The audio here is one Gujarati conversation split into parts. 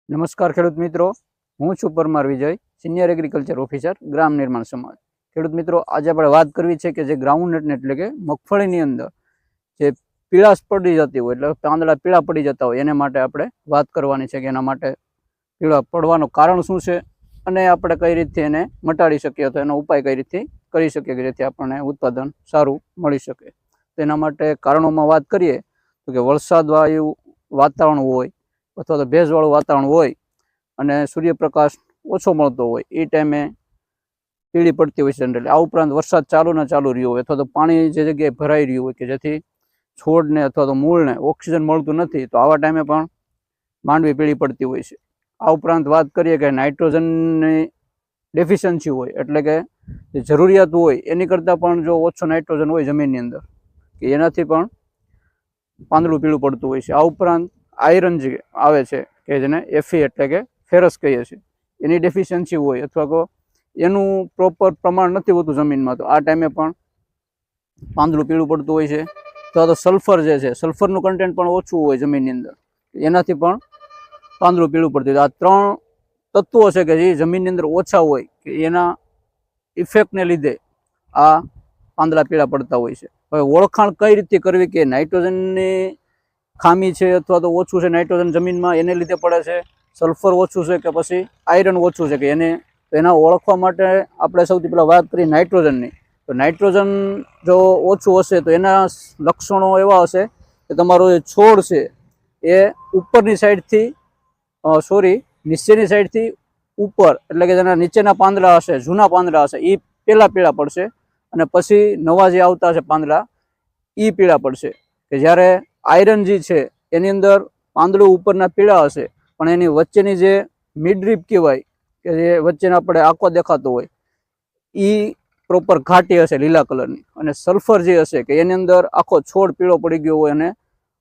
નમસ્કાર ખેડૂત મિત્રો, હું છું પરમાર વિજય, સિનિયર એગ્રીકલ્ચર ઓફિસર, ગ્રામ નિર્માણ સમાજ. ખેડૂત મિત્રો, આજે આપણે વાત કરવી છે કે જે ગ્રાઉન્ડનટ એટલે કે મગફળીની અંદર જે પીળાશ પડી જતી હોય, એટલે પાંદડા પીળા પડી જતા હોય, એને માટે આપણે વાત કરવાની છે કે એના માટે પીળા પડવાનું કારણ શું છે અને આપણે કઈ રીતે એને મટાડી શકીએ, તો એનો ઉપાય કઈ રીતે કરી શકીએ કે જેથી આપણને ઉત્પાદન સારું મળી શકે. તેના માટે કારણોમાં વાત કરીએ તો કે વરસાદવાળું વાતાવરણ હોય અથવા તો ભેજવાળું વાતાવરણ હોય અને સૂર્યપ્રકાશ ઓછો મળતો હોય, એ ટાઈમે પીળી પડતી હોય છે જનરલી. આ ઉપરાંત વરસાદ ચાલુ રહ્યો હોય અથવા તો પાણી જે જગ્યાએ ભરાઈ રહ્યું હોય કે જેથી છોડને અથવા તો મૂળને ઓક્સિજન મળતું નથી, તો આવા ટાઈમે પણ માંડવી પીળી પડતી હોય છે. આ ઉપરાંત વાત કરીએ કે નાઇટ્રોજનની ડેફિશિયન્સી હોય, એટલે કે જે જરૂરિયાત હોય એની કરતાં પણ જો ઓછો નાઇટ્રોજન હોય જમીનની અંદર, કે એનાથી પણ પાંદડું પીળું પડતું હોય છે. આ ઉપરાંત આયરન જે આવે છે કે જેને એફી એટલે કે ફેરસ કહીએ છીએ, એની ડેફિશિયન્સી હોય અથવા તો એનું પ્રોપર પ્રમાણ નથી હોતું જમીનમાં, તો આ ટાઈમે પણ પાંદડું પીળું પડતું હોય છે. અથવા તો સલ્ફર જે છે, સલ્ફરનું કન્ટેન્ટ પણ ઓછું હોય જમીનની અંદર, એનાથી પણ પાંદડું પીળું પડતું હોય. આ ત્રણ તત્વો છે કે જે જમીનની અંદર ઓછા હોય કે એના ઇફેક્ટને લીધે આ પાંદડા પીળા પડતા હોય છે. હવે ઓળખાણ કઈ રીતે કરવી કે નાઇટ્રોજનની ખામી છે અથવા તો ઓછું છે નાઇટ્રોજન જમીનમાં એને લીધે પડે છે, સલ્ફર ઓછું છે કે પછી આયરન ઓછું છે કે એના ઓળખવા માટે આપણે સૌથી પહેલાં વાત કરીએ નાઇટ્રોજનની. તો નાઇટ્રોજન જો ઓછું હશે તો એના લક્ષણો એવા હશે કે તમારો જે છોડ છે એ ઉપરની સાઈડથી નીચેની સાઈડથી ઉપર, એટલે કે જેના નીચેના પાંદડા હશે, જૂના પાંદડા હશે, એ પહેલાં પીળા પડશે અને પછી નવા જે આવતા હશે પાંદડા એ પીળા પડશે. કે જ્યારે આયરન જે છે એની અંદર પાંદડું ઉપરના પીળા હશે પણ એની વચ્ચેની જે મિડરીપ કહેવાય કે જે વચ્ચેનો આપણે આંખો દેખાતો હોય એ પ્રોપર ઘાટી હશે લીલા કલરની, અને સલ્ફર જે હશે કે એની અંદર આખો છોડ પીળો પડી ગયો હોય અને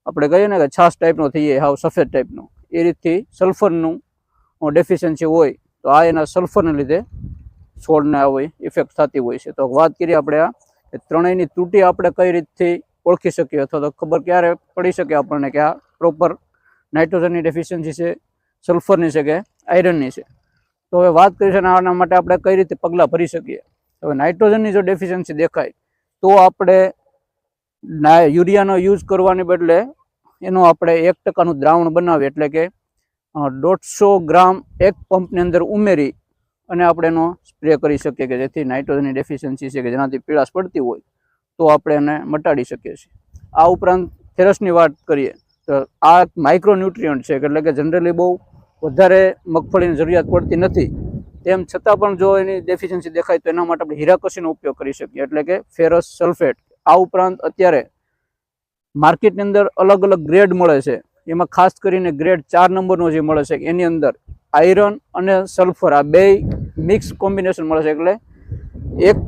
આપણે કહીએ ને કે છાશ ટાઈપનો થઈ જાય, હાવ સફેદ ટાઈપનો, એ રીતથી સલ્ફરનું ડેફિશિયન્સી હોય તો આ એના સલ્ફરને લીધે છોડને આવી ઇફેક્ટ થતી હોય છે. તો વાત કરીએ આપણે આ ત્રણેયની ત્રુટિ આપણે કઈ રીતથી ઓળખી શકીએ અથવા તો ખબર ક્યારે પડી શકે આપણને કે આ પ્રોપર નાઇટ્રોજનની ડેફિશિયન્સી છે, સલ્ફરની છે કે આયરનની છે. તો હવે વાત કરીએ છીએ આના માટે આપણે કઈ રીતે પગલાં ભરી શકીએ. હવે નાઇટ્રોજનની જો ડેફિશિયન્સી દેખાય તો આપણે યુરિયાનો યુઝ કરવાને બદલે એનો આપણે 1% દ્રાવણ બનાવીએ, એટલે કે 150 ગ્રામ એક પંપની અંદર ઉમેરી અને આપણે એનો સ્પ્રે કરી શકીએ કે જેથી નાઇટ્રોજનની ડેફિશિયન્સી છે કે જેનાથી પીળાશ પડતી હોય તો આપણે એને મટાડી શકીએ છીએ. આ ઉપરાંત ફેરસની વાત કરીએ તો આ માઇક્રોન્યુટ્રિયન્ટ છે, એટલે કે જનરલી બહુ વધારે મગફળીની જરૂરિયાત પડતી નથી, તેમ છતાં પણ જો એની ડેફિશિયન્સી દેખાય તો એના માટે આપણે હીરાકસીનો ઉપયોગ કરી શકીએ, એટલે કે ફેરસ સલ્ફેટ. આ ઉપરાંત અત્યારે માર્કેટની અંદર અલગ અલગ ગ્રેડ મળે છે, એમાં ખાસ કરીને ગ્રેડ 4 નંબરનો જે મળે છે એની અંદર આયરન અને સલ્ફર આ બે મિક્સ કોમ્બિનેશન મળે છે, એટલે એક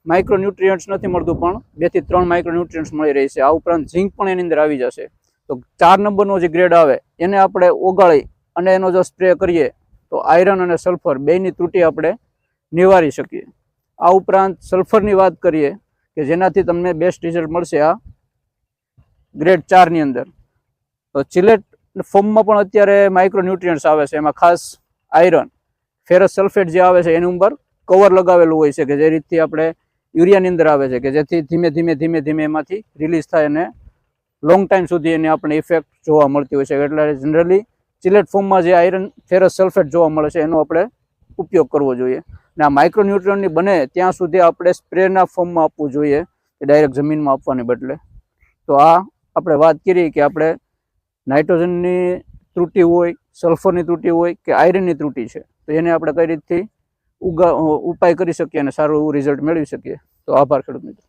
માઇક્રોન્યુટ્રિયન્ટ્સ નથી મળતું પણ 2 થી 3 માઇક્રોન્યુટ્રિયન્ટ્સ મળી રહી છે. આ ઉપરાંત ઝીંક પણ એની અંદર આવી જશે. તો 4 નંબરનો જે ગ્રેડ આવે એને આપણે ઓગાળી અને એનો જો સ્પ્રે કરીએ તો આયરન અને સલ્ફર બેની ત્રુટિ આપણે નિવારી શકીએ. આ ઉપરાંત સલ્ફરની વાત કરીએ કે જેનાથી તમને બેસ્ટ રિઝલ્ટ મળશે આ ગ્રેડ 4 ની અંદર. તો ચિલેટ ફોર્મમાં પણ અત્યારે માઇક્રોન્યુટ્રિયન્ટ્સ આવે છે, એમાં ખાસ આયરન, ફેરસ સલ્ફેટ જે આવે છે એની ઉપર કવર લગાવેલું હોય છે કે જે રીતથી આપણે યુરિયાની અંદર આવે છે કે જેથી ધીમે ધીમે એમાંથી રિલીઝ થાય અને લોંગ ટાઈમ સુધી એની આપણે ઇફેક્ટ જોવા મળતી હોય છે. એટલે જનરલી ચિલેટ ફોર્મમાં જે આયરન ફેરસ સલ્ફેટ જોવા મળે છે એનો આપણે ઉપયોગ કરવો જોઈએ. અને આ માઇક્રોન્યુટ્રિયન્ટની બને ત્યાં સુધી આપણે સ્પ્રેના ફોર્મમાં આપવું જોઈએ કે ડાયરેક્ટ જમીનમાં આપવાની બદલે. તો આ આપણે વાત કરી કે આપણે નાઇટ્રોજનની ત્રુટિ હોય, સલ્ફરની ત્રુટિ હોય કે આયરનની ત્રુટિ છે, તો એને આપણે કઈ રીતથી ઉપાય કરી શકીએ અને સારું એવું રિઝલ્ટ મેળવી શકીએ. તો આભાર ખેડૂત મિત્રો.